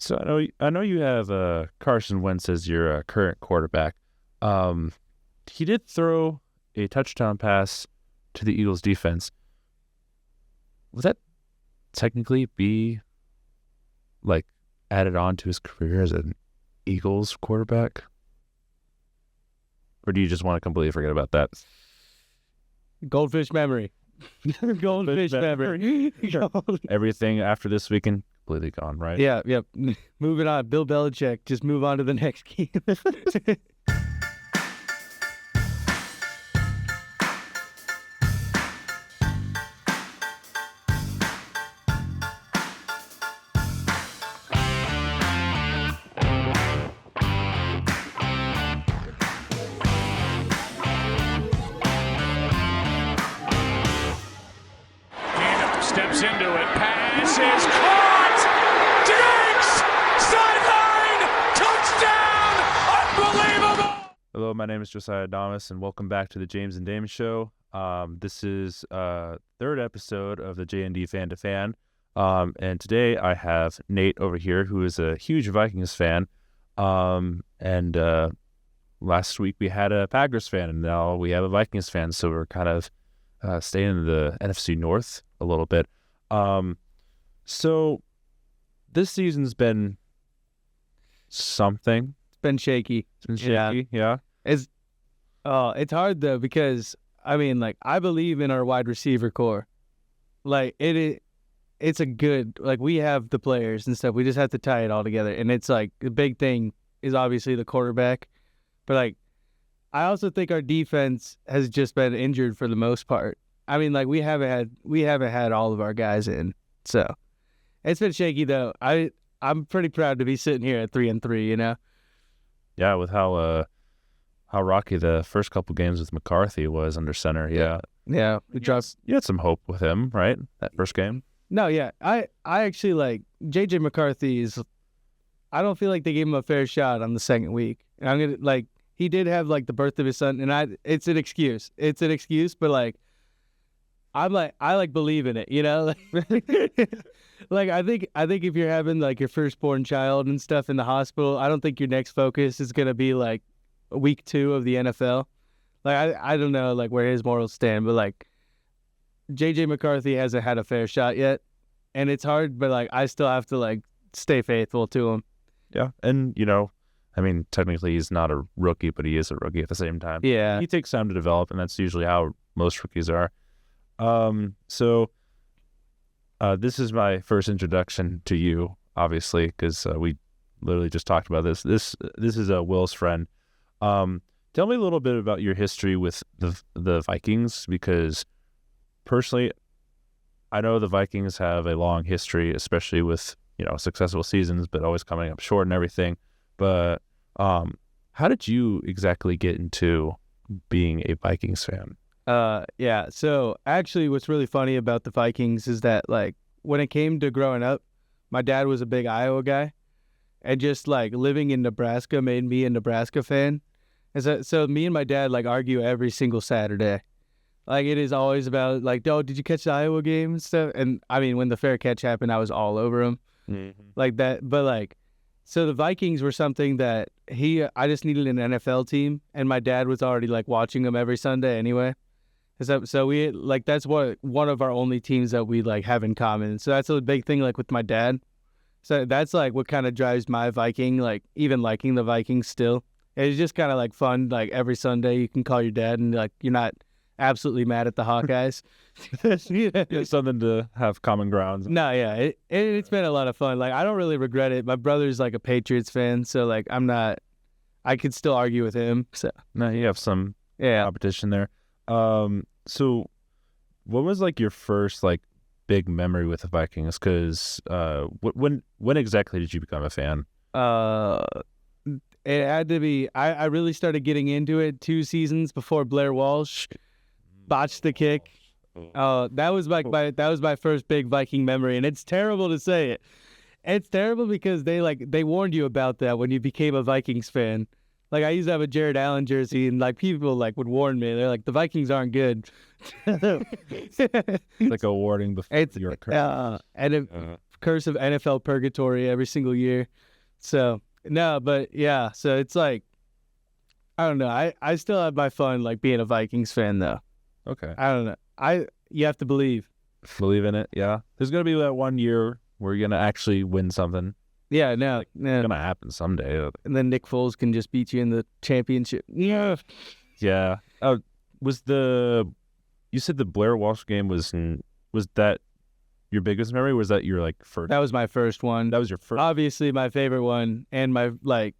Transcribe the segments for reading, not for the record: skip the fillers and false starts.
So I know you have Carson Wentz as your current quarterback. He did throw a touchdown pass to the Eagles defense. Would that technically be like added on to his career as an Eagles quarterback? Or do you just want to completely forget about that? Goldfish memory. Goldfish memory. Everything after this weekend, completely gone, right? Yeah. Moving on. Bill Belichick. Just move on to the next game. Steps into it, pass is caught! Diggs! Sideline! Touchdown! Unbelievable! Hello, my name is Josiah Adamas, and welcome back to the James and Damon Show. This is third episode of the J&D Fan To Fan, and today I have Nate over here, who is a huge Vikings fan, and last week we had a Packers fan, and now we have a Vikings fan, so we're kind of staying in the NFC North a little bit. So this season's been something. It's been shaky. It's been shaky, yeah. It's hard though because I believe in our wide receiver core. It's a good, we have the players and stuff. We just have to tie it all together. And it's the big thing is obviously the quarterback, but I also think our defense has just been injured for the most part. We haven't had all of our guys in, so it's been shaky though. I'm pretty proud to be sitting here at 3-3. You know. Yeah, with how rocky the first couple games with McCarthy was under center. Yeah. We dropped. You had some hope with him, right? That first game. No, yeah, I actually like JJ McCarthy I don't feel like they gave him a fair shot on the second week. And I'm gonna he did have the birth of his son, and it's an excuse. It's an excuse, but I believe in it, you know. I think if you're having your firstborn child and stuff in the hospital, I don't think your next focus is gonna be week 2 of the NFL. I don't know where his morals stand, but JJ McCarthy hasn't had a fair shot yet, and it's hard, but I still have to stay faithful to him. Yeah, and technically he's not a rookie, but he is a rookie at the same time. Yeah. He takes time to develop, and that's usually how most rookies are. So this is my first introduction to you, obviously, because we literally just talked about this. This is Will's friend. Tell me a little bit about your history with the Vikings, because personally, I know the Vikings have a long history, especially with successful seasons, but always coming up short and everything. But how did you exactly get into being a Vikings fan? Yeah. So actually, what's really funny about the Vikings is that when it came to growing up, my dad was a big Iowa guy, and just living in Nebraska made me a Nebraska fan. And so me and my dad argue every single Saturday. It is always about oh, did you catch the Iowa game and stuff? And when the fair catch happened, I was all over him. Like that. But so the Vikings were something that I just needed an NFL team, and my dad was already watching them every Sunday anyway. So we that's one of our only teams that we have in common. So that's a big thing with my dad. So that's what kind of drives my Viking, even liking the Vikings still. It's just kind of fun. Every Sunday you can call your dad and you're not absolutely mad at the Hawkeyes. Yeah, something to have common grounds. No, yeah, it's been a lot of fun. I don't really regret it. My brother's a Patriots fan, so I'm not. I could still argue with him. So no, you have some competition there. So what was your first big memory with the Vikings? Because when exactly did you become a fan? It had to be. I really started getting into it 2 seasons before Blair Walsh botched the kick. That was my first big Viking memory, and it's terrible to say it. It's terrible because they warned you about that when you became a Vikings fan. I used to have a Jared Allen jersey, and people would warn me. They're the Vikings aren't good. Like a warning before your and curse of NFL purgatory every single year. So no, but yeah, so it's like I don't know. I still have my fun like being a Vikings fan though. Okay. I don't know. You have to believe. Believe in it, yeah. There's gonna be that one year where you're gonna actually win something. Yeah, no, It's gonna happen someday. and then Nick Foles can just beat you in the championship. Yeah. Yeah. You said the Blair Walsh game was that your biggest memory? Was that your like first? That was my first one. That was your first. Obviously my favorite one, and my like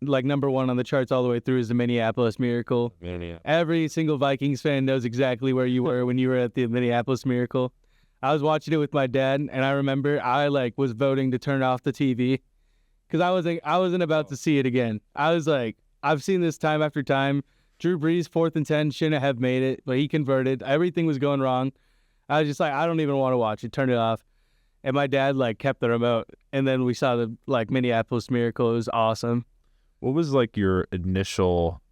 number one on the charts all the way through is the Minneapolis Miracle. Yeah. Every single Vikings fan knows exactly where you were when you were at the Minneapolis Miracle. I was watching it with my dad, and I remember I like was voting to turn off the TV because I wasn't about to see it again. I was like, I've seen this time after time. Drew Brees, 4th and 10, shouldn't have made it, but he converted. Everything was going wrong. I was just like, I don't even want to watch it. Turn it off. And my dad like kept the remote, and then we saw the like Minneapolis Miracle. It was awesome. What was like your initial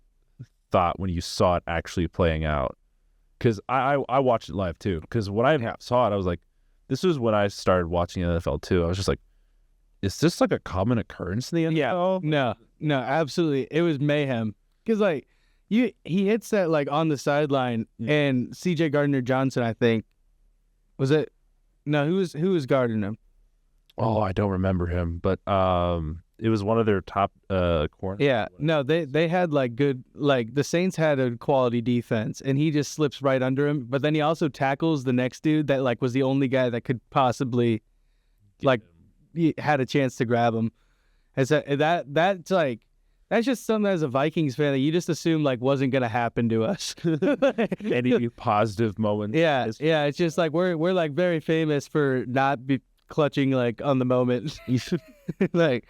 thought when you saw it actually playing out? Because I watched it live too. Because when I saw it, I was like, this was when I started watching NFL too. I was just like, is this like a common occurrence in the NFL? Yeah. No, absolutely. It was mayhem. Because like he hits that like on the sideline, and C.J. Gardner-Johnson, I think, was it? No, who was guarding him? Oh, I don't remember him, but it was one of their top corners. Yeah, no, they had like good, like the Saints had a quality defense, and he just slips right under him. But then he also tackles the next dude that like was the only guy that could possibly like he had a chance to grab him. And so that's like that's just something as a Vikings fan that you just assume like wasn't gonna happen to us. Any positive moments? Yeah, it's just like we're like very famous for not be clutching like on the moment, like.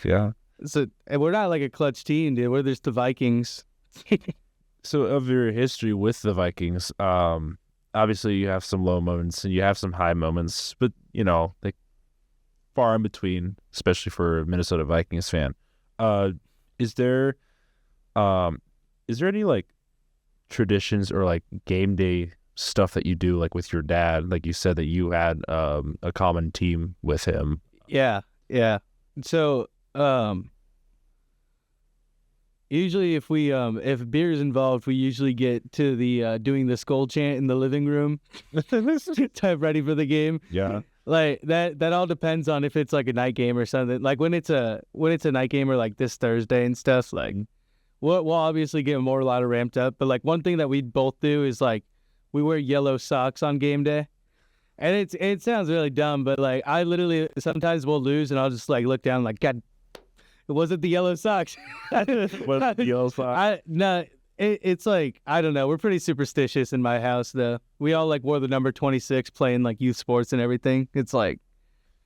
Yeah. So, and we're not like a clutch team, dude. We're just the Vikings. So, of your history with the Vikings, obviously you have some low moments and you have some high moments, but you know, like far in between, especially for a Minnesota Vikings fan. Is there any like traditions or like game day stuff that you do like with your dad? Like you said that you had a common team with him. Yeah. So. Usually if if beer is involved, we usually get to the doing the skull chant in the living room type ready for the game. Yeah. Like that all depends on if it's like a night game or something. Like when it's a night game or like this Thursday and stuff, like we'll obviously get more a lot of ramped up. But like one thing that we both do is like we wear yellow socks on game day. And it sounds really dumb, but like I literally sometimes we'll lose and I'll just like look down like, God, it wasn't the yellow socks. What the yellow socks? It's like, I don't know. We're pretty superstitious in my house though. We all like wore the number 26 playing like youth sports and everything. It's like,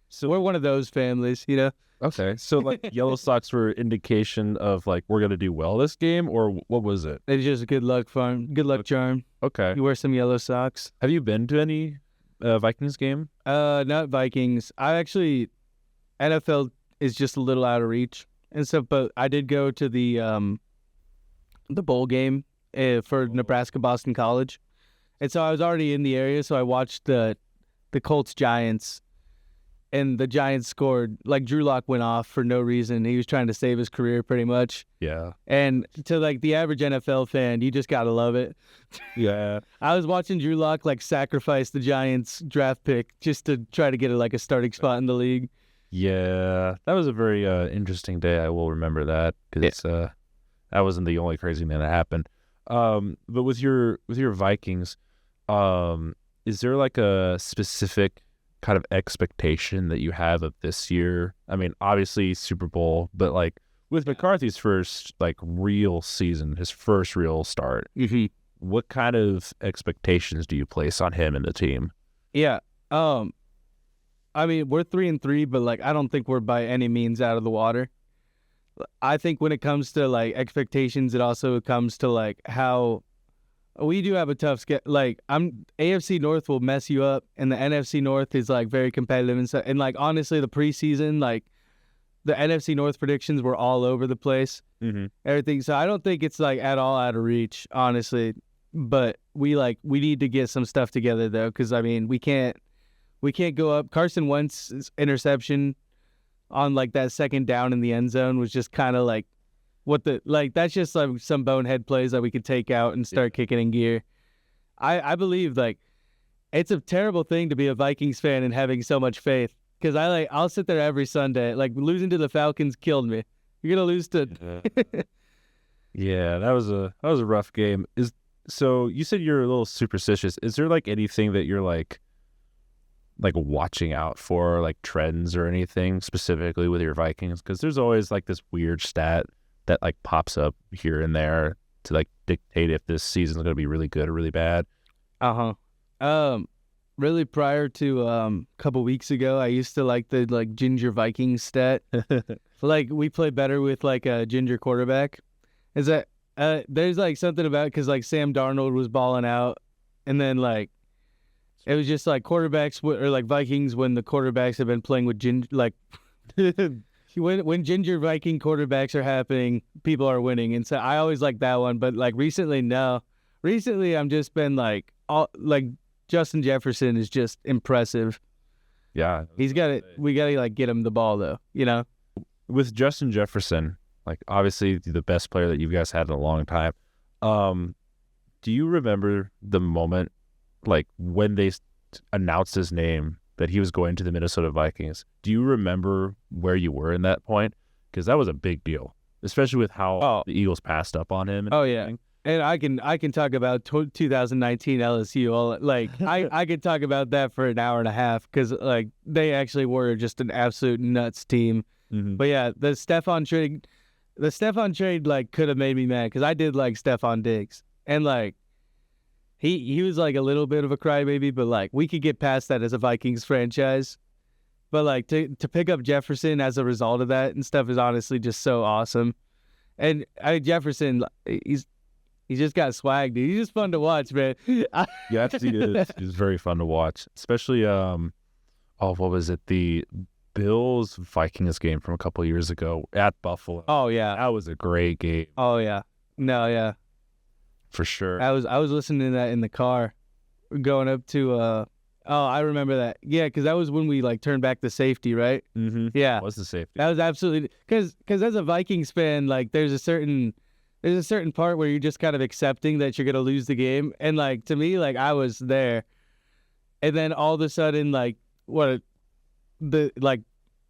so we're one of those families, you know? Okay. So like yellow socks were indication of like, we're going to do well this game, or what was it? It's just a good luck charm. Okay. You wear some yellow socks. Have you been to any Vikings game? Not Vikings. NFL is just a little out of reach and stuff, but I did go to the bowl game for Nebraska Boston College, and so I was already in the area. So I watched the Colts Giants, and the Giants scored. Like Drew Lock went off for no reason. He was trying to save his career pretty much. Yeah. And to like the average NFL fan, you just gotta love it. Yeah. I was watching Drew Lock like sacrifice the Giants draft pick just to try to get a starting spot in the league. Yeah, that was a very interesting day. I will remember that because that wasn't the only crazy thing that happened. But with your Vikings, is there like a specific kind of expectation that you have of this year? I mean, obviously Super Bowl, but like with McCarthy's first like real season, his first real start, what kind of expectations do you place on him and the team? Yeah. I mean, we're 3-3, but like I don't think we're by any means out of the water. I think when it comes to like expectations, it also comes to like how we do have a tough schedule. Like AFC North will mess you up, and the NFC North is like very competitive and stuff. And like honestly, the preseason, like the NFC North predictions were all over the place. Everything. So I don't think it's like at all out of reach, honestly. But we need to get some stuff together though, because I mean we can't We can't go up. Carson Wentz's interception on like that second down in the end zone was just kind of like that's just like some bonehead plays that we could take out and start kicking in gear. I believe like it's a terrible thing to be a Vikings fan and having so much faith, because I'll sit there every Sunday. Like, losing to the Falcons killed me. You're gonna lose to Yeah, that was a rough game. So you said you're a little superstitious. Is there like anything that you're like watching out for, like trends or anything specifically with your Vikings? Because there's always like this weird stat that like pops up here and there to like dictate if this season's going to be really good or really bad. Really prior to a couple weeks ago, I used to like the like ginger Vikings stat. Like, we play better with like a ginger quarterback. Is that there's like something about it, because like Sam Darnold was balling out, and then like it was just like quarterbacks or like Vikings when the quarterbacks have been playing with ginger, like when ginger Viking quarterbacks are happening, people are winning. And so I always like that one. But like recently, no. Recently, I'm just been like Justin Jefferson is just impressive. Yeah, he's got it. We got to like get him the ball though, you know. With Justin Jefferson, like obviously the best player that you guys had in a long time. Do you remember the moment, like when they announced his name that he was going to the Minnesota Vikings? Do you remember where you were in that point? Because that was a big deal, especially with how the Eagles passed up on him. Oh yeah, and I can talk about 2019 LSU. Like I could talk about that for an hour and a half, because like they actually were just an absolute nuts team. Mm-hmm. But yeah, the Stephon trade like could have made me mad, because I did like Stephon Diggs, and like he was like a little bit of a crybaby, but like we could get past that as a Vikings franchise. But like to pick up Jefferson as a result of that and stuff is honestly just so awesome. And Jefferson, he's just got swag, dude. He's just fun to watch, man. Yes, he is. He's very fun to watch, especially what was it? The Bills Vikings game from a couple of years ago at Buffalo. Oh yeah, that was a great game. Oh yeah, no, yeah, for sure. I was listening to that in the car, going up to I remember that. Yeah, because that was when we like turned back the safety, right? Mm-hmm. Yeah, it was the safety. That was absolutely because as a Vikings fan, like there's a certain part where you're just kind of accepting that you're gonna lose the game, and like to me, like I was there, and then all of a sudden, like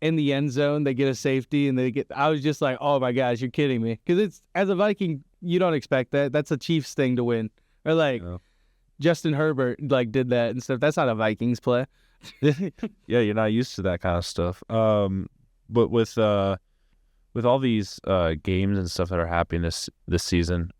in the end zone, they get a safety, and I was just like, oh my gosh, you're kidding me. Because it's, as a Viking, you don't expect that. That's a Chiefs thing to win. Or like Justin Herbert like did that and stuff. That's not a Vikings play. Yeah, you're not used to that kind of stuff. But with all these games and stuff that are happening this season,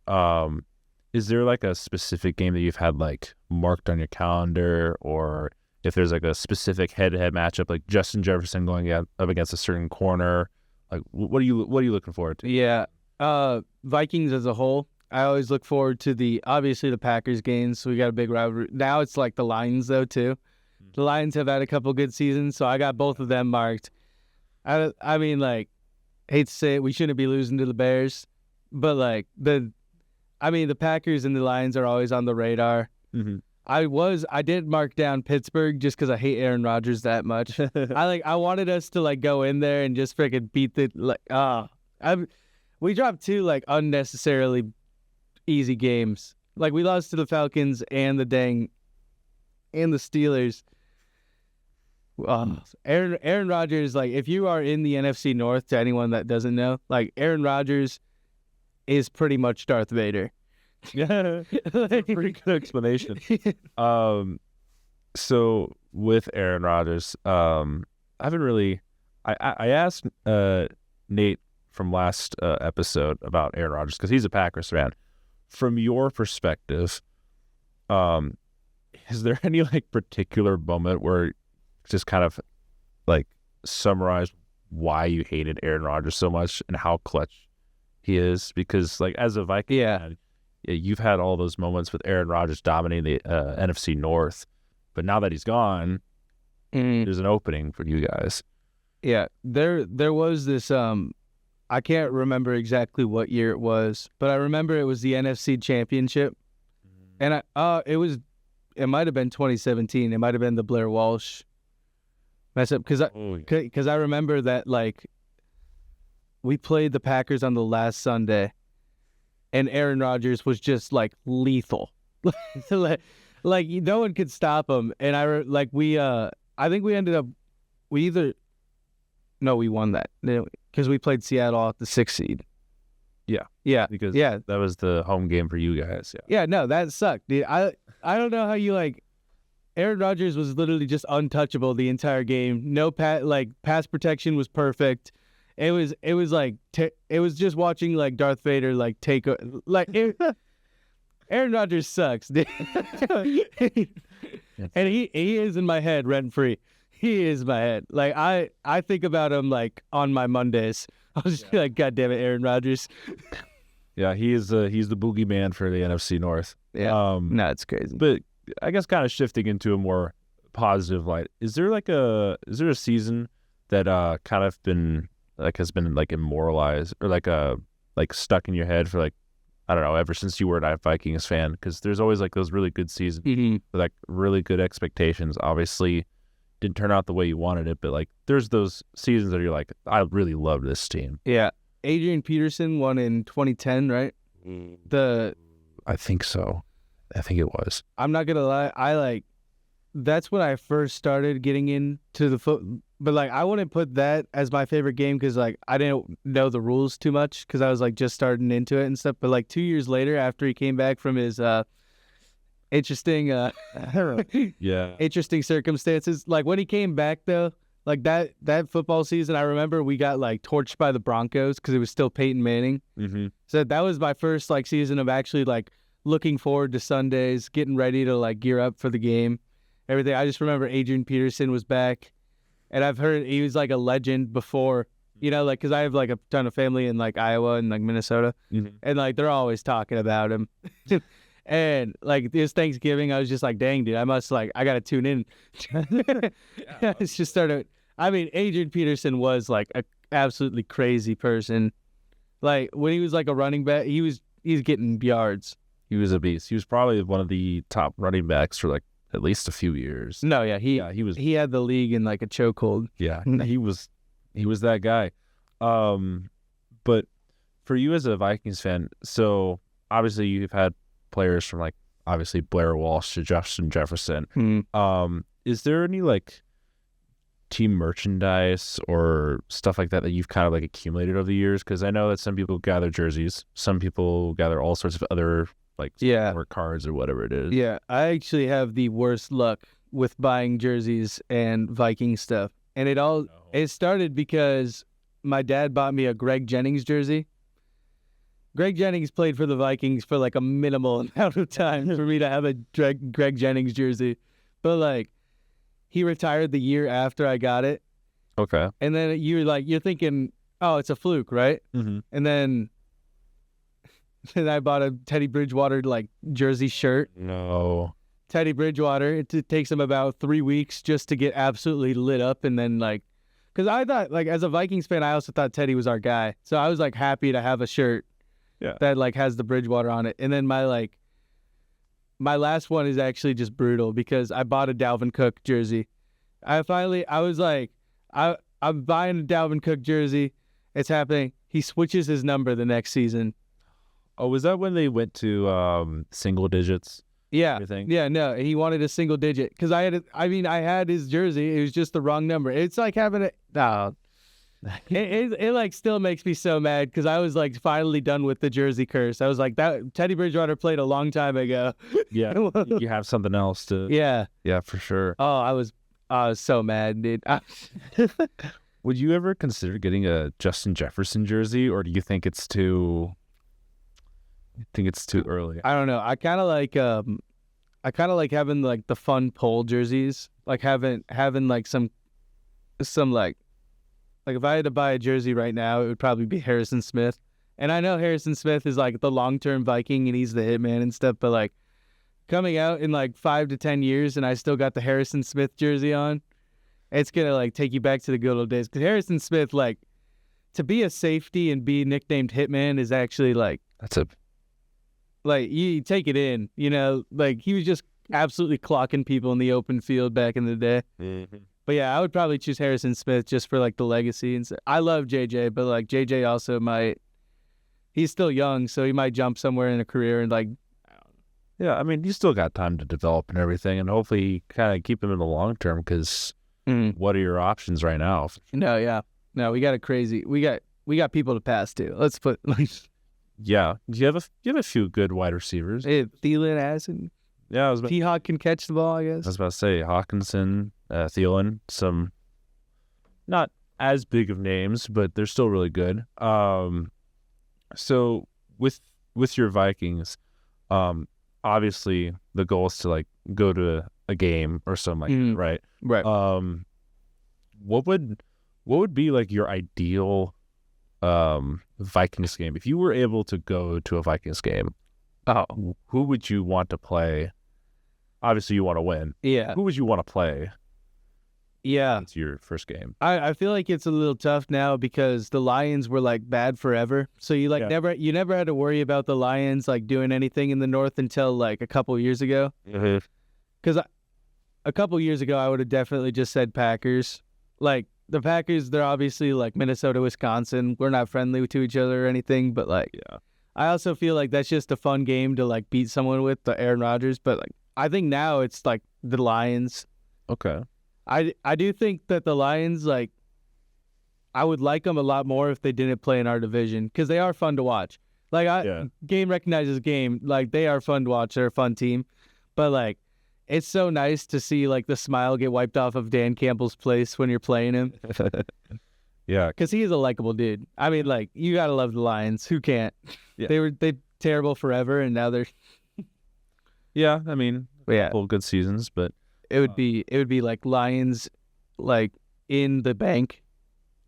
is there like a specific game that you've had like marked on your calendar, or if there's like a specific head-to-head matchup, like Justin Jefferson going up against a certain corner, like what are you looking forward to? Yeah, Vikings as a whole, I always look forward to obviously the Packers games. So we got a big rivalry. Now it's like the Lions though too. The Lions have had a couple good seasons, so I got both of them marked. I mean, like, hate to say it, we shouldn't be losing to the Bears, but like the Packers and the Lions are always on the radar. Mm-hmm. I did mark down Pittsburgh just because I hate Aaron Rodgers that much. I wanted us to like go in there and just freaking beat we dropped two like unnecessarily easy games. Like we lost to the Falcons and the Steelers. Aaron Rodgers, like if you are in the NFC North, to anyone that doesn't know, like Aaron Rodgers is pretty much Darth Vader. Yeah, pretty good explanation. So with Aaron Rodgers, I haven't really. I asked Nate from last episode about Aaron Rodgers because he's a Packers fan. From your perspective, is there any like particular moment where just kind of like summarize why you hated Aaron Rodgers so much and how clutch he is? Because like as a Viking fan, you've had all those moments with Aaron Rodgers dominating the NFC North, but now that he's gone, there's an opening for you guys. Yeah, there was this. I can't remember exactly what year it was, but I remember it was the NFC Championship, and it might have been 2017. It might have been the Blair Walsh mess up because I remember that like we played the Packers on the last Sunday, and Aaron Rodgers was just like lethal, like no one could stop him. And I think we ended up we won that because we played Seattle at the 6th seed. Yeah, because that was the home game for you guys. Yeah, no, that sucked, dude. I don't know how you like. Aaron Rodgers was literally just untouchable the entire game. No pass protection was perfect. It was like it was just watching like Darth Vader like take Aaron Rodgers sucks, dude. And he is in my head rent free. He is my head. Like I think about him like on my Mondays. I was just like, God damn it, Aaron Rodgers. Yeah, he's the boogeyman for the NFC North. Yeah, no, it's crazy. But I guess kind of shifting into a more positive light, is there a season that kind of has been like immortalized or like stuck in your head for like, I don't know, ever since you were a Vikings fan? Because there's always like those really good seasons with like really good expectations. Obviously didn't turn out the way you wanted it, but like there's those seasons that you're like, I really love this team. Yeah. Adrian Peterson won in 2010, right? I think so. I think it was. I'm not gonna lie, that's when I first started getting into the foot. But like I wouldn't put that as my favorite game because like I didn't know the rules too much because I was like just starting into it and stuff. But like 2 years later, after he came back from his interesting interesting circumstances, like when he came back though, like that football season, I remember we got like torched by the Broncos because it was still Peyton Manning. So that was my first like season of actually like looking forward to Sundays, getting ready to like gear up for the game, everything. I just remember Adrian Peterson was back, and I've heard he was like a legend before, you know, like because I have like a ton of family in like Iowa and like Minnesota, and like they're always talking about him. And like this Thanksgiving, I was just like, dang, dude, I gotta tune in. It's just started. I mean, Adrian Peterson was like a absolutely crazy person. Like when he was like a running back, he's getting yards. He was a beast. He was probably one of the top running backs for like at least a few years. No, yeah, he had the league in like a chokehold. Yeah, he was that guy. But for you as a Vikings fan, so obviously you've had players from like obviously Blair Walsh to Justin Jefferson. Is there any like team merchandise or stuff like that you've kind of like accumulated over the years? Because I know that some people gather jerseys, some people gather all sorts of other like or cards or whatever it is. Yeah, I actually have the worst luck with buying jerseys and Viking stuff, and it started because my dad bought me a Greg Jennings jersey. Greg Jennings played for the Vikings for like a minimal amount of time for me to have a Greg Jennings jersey. But like he retired the year after I got it. Okay. And then you're thinking, oh, it's a fluke, right? And then I bought a Teddy Bridgewater like jersey shirt. No. Teddy Bridgewater, it takes him about 3 weeks just to get absolutely lit up. And then like, because I thought like as a Vikings fan, I also thought Teddy was our guy. So I was like happy to have a shirt that like has the Bridgewater on it. And then my last one is actually just brutal because I bought a Dalvin Cook jersey. I'm buying a Dalvin Cook jersey. It's happening. He switches his number the next season. Oh, was that when they went to single digits? Yeah. Everything? Yeah, no. He wanted a single digit because I had his jersey. It was just the wrong number. It's like having a no. It like still makes me so mad because I was like finally done with the jersey curse. I was like, that Teddy Bridgewater played a long time ago. Yeah, you have something else to. Yeah, for sure. Oh, I was so mad, dude. Would you ever consider getting a Justin Jefferson jersey, or do you think it's too? I think it's too early. I don't know. I kind of like having like the fun pole jerseys, like having like some like if I had to buy a jersey right now, it would probably be Harrison Smith. And I know Harrison Smith is like the long-term Viking and he's the hitman and stuff, but like coming out in like 5 to 10 years and I still got the Harrison Smith jersey on, it's going to like take you back to the good old days. Because Harrison Smith, like to be a safety and be nicknamed Hitman is actually like, like you take it in, you know, like he was just absolutely clocking people in the open field back in the day. But yeah, I would probably choose Harrison Smith just for like the legacy. And I love JJ, but like JJ also might. He's still young, so he might jump somewhere in a career and like. Yeah, I mean, you still got time to develop and everything, and hopefully kind of keep him in the long term because what are your options right now? No, we got a crazy. We got people to pass to. Let's put. Yeah, you have a few good wide receivers. Thielen has and Yeah, T-Hawk can catch the ball, I guess. I was about to say Hawkinson, Thielen, some not as big of names, but they're still really good. So with your Vikings, obviously the goal is to like go to a game or something like that, right? Right. What would be like your ideal Vikings game if you were able to go to a Vikings game? Who would you want to play? Obviously, you want to win. Yeah. Who would you want to play? Yeah. It's your first game. I feel like it's a little tough now because the Lions were like bad forever. So you like never had to worry about the Lions like doing anything in the North until like a couple years ago. Because a couple years ago, I would have definitely just said Packers. Like the Packers, they're obviously like Minnesota, Wisconsin. We're not friendly to each other or anything, but like, I also feel like that's just a fun game to like beat someone with, the Aaron Rodgers. But like, I think now it's like the Lions. Okay. I do think that the Lions, like, I would like them a lot more if they didn't play in our division because they are fun to watch. Like, game recognizes game. Like, they are fun to watch. They're a fun team. But, like, it's so nice to see, like, the smile get wiped off of Dan Campbell's face when you're playing him. Yeah. Because he is a likable dude. I mean, like, you got to love the Lions. Who can't? Yeah. They terrible forever, and now they're... Yeah, I mean, couple good seasons, but... It would be like Lions, like in the bank,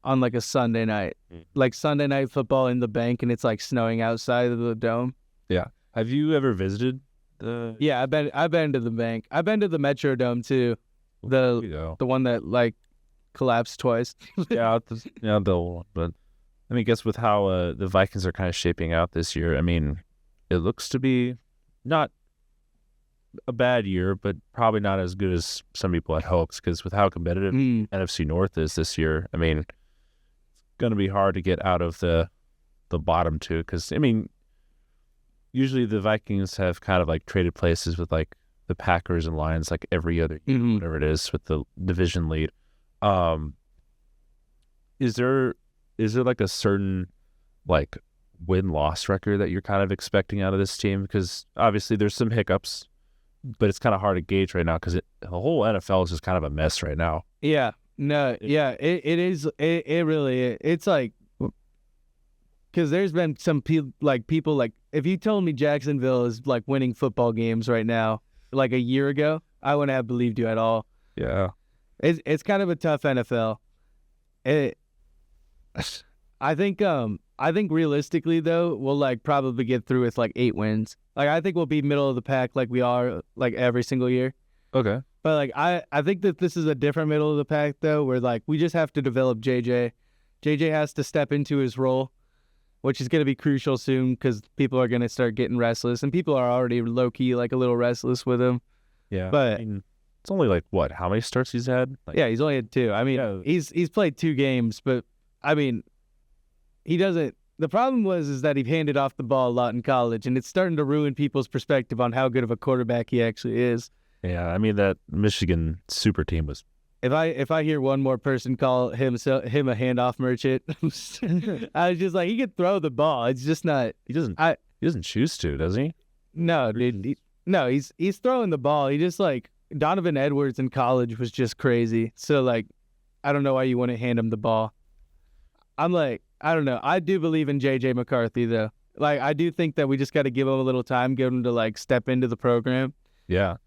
on like a Sunday night, like Sunday night football in the bank, and it's like snowing outside of the dome. Yeah. Have you ever visited the? Yeah, I've been to the bank. I've been to the Metrodome too, the one that like collapsed twice. But I mean, I guess with how the Vikings are kind of shaping out this year, I mean, it looks to be not a bad year, but probably not as good as some people had hoped because with how competitive NFC North is this year, I mean, it's going to be hard to get out of the bottom two because, I mean, usually the Vikings have kind of like traded places with like the Packers and Lions like every other year, whatever it is, with the division lead. Is there like a certain like win-loss record that you're kind of expecting out of this team? Because obviously there's some hiccups, but it's kind of hard to gauge right now because the whole NFL is just kind of a mess right now. Yeah, no, it is. It really is. It's like, because there's been some people like, if you told me Jacksonville is like winning football games right now, like a year ago, I wouldn't have believed you at all. Yeah. It's kind of a tough NFL. I think realistically though, we'll like probably get through with like 8 wins. Like I think we'll be middle of the pack like we are like every single year. Okay. But like I think that this is a different middle of the pack though, where like we just have to develop JJ. JJ has to step into his role, which is going to be crucial soon because people are going to start getting restless, and people are already low key like a little restless with him. Yeah. But I mean, it's only like what? How many starts he's had? Like, yeah, he's only had 2. I mean, he's played 2 games, but I mean, he doesn't. The problem is that he handed off the ball a lot in college, and it's starting to ruin people's perspective on how good of a quarterback he actually is. Yeah, I mean that Michigan super team was. If I hear one more person call him a handoff merchant, I was just like, he could throw the ball. It's just not. He doesn't choose to, does he? No, dude. He's throwing the ball. He just like Donovan Edwards in college was just crazy. So like, I don't know why you wouldn't hand him the ball. I'm like, I don't know. I do believe in J.J. McCarthy, though. Like, I do think that we just got to give him a little time, give him to, like, step into the program. Yeah.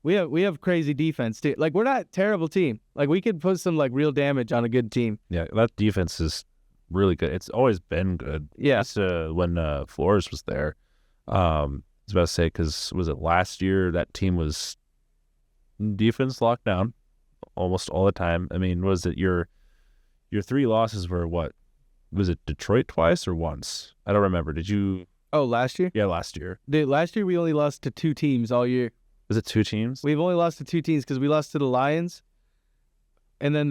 We have crazy defense, too. Like, we're not a terrible team. Like, we could put some, like, real damage on a good team. Yeah, that defense is really good. It's always been good. Yeah. When Flores was there. I was about to say, because was it last year that team was defense locked down almost all the time? I mean, was it your 3 losses were what? Was it Detroit twice or once? I don't remember. Did you? Oh, last year? Yeah, last year. Dude, last year we only lost to 2 teams all year. Was it 2 teams? We've only lost to 2 teams because we lost to the Lions and then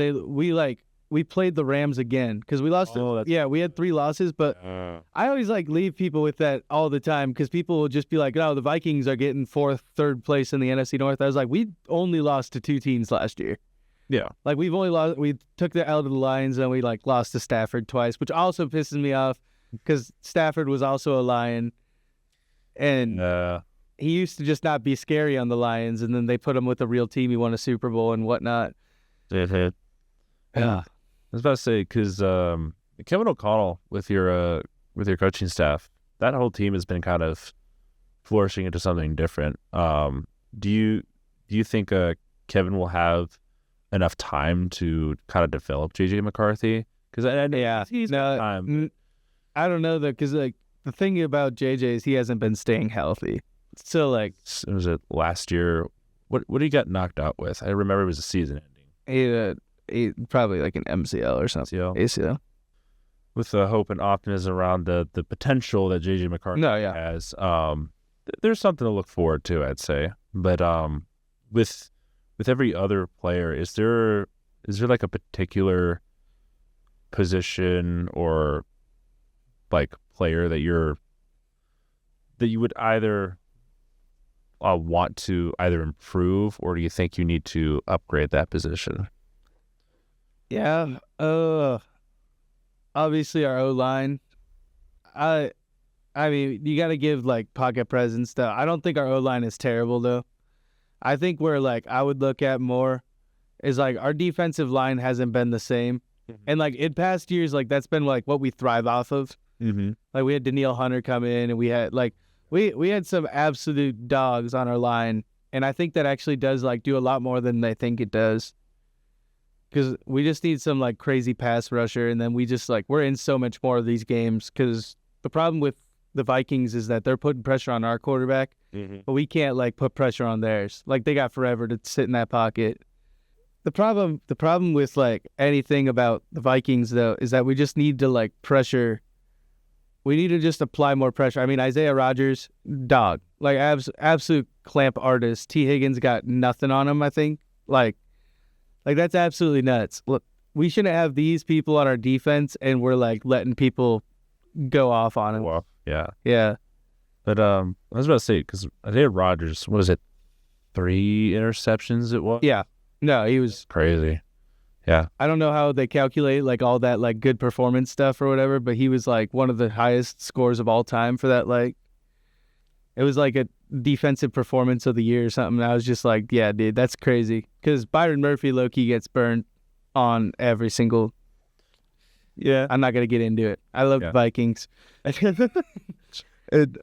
we played the Rams again because we lost. We had 3 losses, but I always leave people with that all the time because people will just be like, "Oh, the Vikings are getting 4th, 3rd place in the NFC North." I was like, we only lost to 2 teams last year. Yeah, we've only lost. We took the L to the Lions, and we lost to Stafford twice, which also pisses me off because Stafford was also a Lion, and he used to just not be scary on the Lions, and then they put him with a real team. He won a Super Bowl and whatnot. Yeah. I was about to say because Kevin O'Connell with your coaching staff, that whole team has been kind of flourishing into something different. Do you think Kevin will have enough time to kind of develop JJ McCarthy? Because he's got time. I don't know though, because the thing about JJ is he hasn't been staying healthy. So was it last year? What did he got knocked out with? I remember it was a season ending. He probably an MCL or something. ACL. With the hope and optimism around the potential that JJ McCarthy has, there's something to look forward to, I'd say. But with every other player, is there a particular position or player that you would either want to either improve, or do you think you need to upgrade that position? Yeah. Obviously our O-line. I mean, you got to give pocket presence though. I don't think our O-line is terrible though. I think where I would look at more is our defensive line hasn't been the same. And in past years, that's been what we thrive off of. Mm-hmm. We had Danielle Hunter come in, and we had we had some absolute dogs on our line, and I think that actually does do a lot more than they think it does. Because we just need some crazy pass rusher, and then we just we're in so much more of these games. Because the problem with the Vikings is that they're putting pressure on our quarterback, but we can't put pressure on theirs. They got forever to sit in that pocket. The problem with anything about the Vikings though is that we just need to pressure. We need to just apply more pressure. I mean, Isaiah Rodgers, dog, absolute clamp artist. T. Higgins got nothing on him. I think that's absolutely nuts. Look, we shouldn't have these people on our defense, and we're letting people go off on him. Well, yeah. But I was about to say, because Isaiah Rodgers, what is it, 3 interceptions it was? Yeah. No, he was crazy. Yeah. I don't know how they calculate all that good performance stuff or whatever, but he was one of the highest scores of all time for that. It was a defensive performance of the year or something. And I was just yeah, dude, that's crazy. Because Byron Murphy low-key gets burned on every single. Yeah. I'm not gonna get into it. I love the Vikings. And,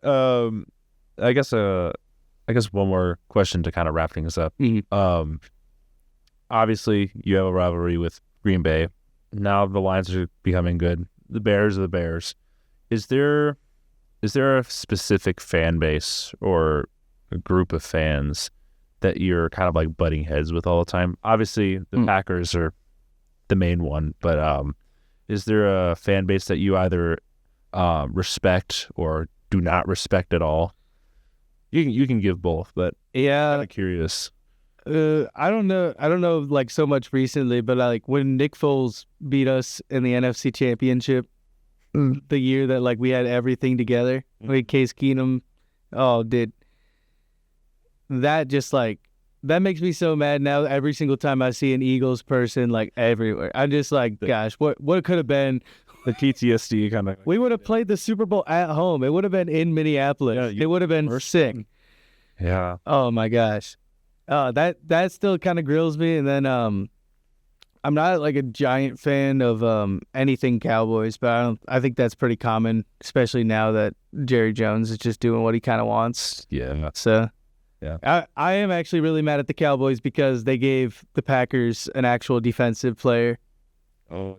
I guess one more question to kind of wrap things up. Mm-hmm. Obviously, you have a rivalry with Green Bay. Now the Lions are becoming good. The Bears are the Bears. Is there a specific fan base or a group of fans that you're kind of butting heads with all the time? Obviously, the Packers are the main one, but is there a fan base that you either respect or do not respect at all? You can give both, but yeah, I'm kind of curious. I don't know so much recently, but when Nick Foles beat us in the NFC Championship, the year that we had everything together, we had Case Keenum. Oh, dude, that just that makes me so mad now. Every single time I see an Eagles person everywhere, I'm just gosh, what could have been. The PTSD kind of. We would have played the Super Bowl at home. It would have been in Minneapolis. It would have been sick. Yeah. Oh my gosh. That still kind of grills me. And then I'm not a giant fan of anything Cowboys, but I think that's pretty common, especially now that Jerry Jones is just doing what he kind of wants. Yeah. So yeah, I am actually really mad at the Cowboys because they gave the Packers an actual defensive player. Oh,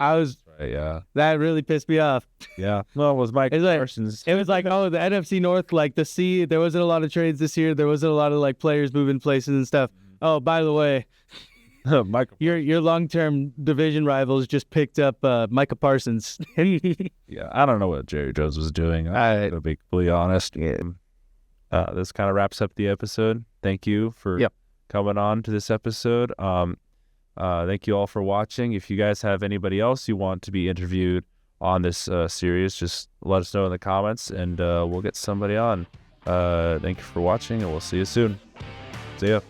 yeah. That really pissed me off. Yeah. Well, it was Mike Parsons. It was the NFC North, the C, there wasn't a lot of trades this year. There wasn't a lot of players moving places and stuff. Oh, by the way, your long-term division rivals just picked up Micah Parsons. Yeah, I don't know what Jerry Jones was doing. I'm to be completely honest. Yeah. This kind of wraps up the episode. Thank you for coming on to this episode. Thank you all for watching. If you guys have anybody else you want to be interviewed on this series, just let us know in the comments, and we'll get somebody on. Thank you for watching, and we'll see you soon. See ya.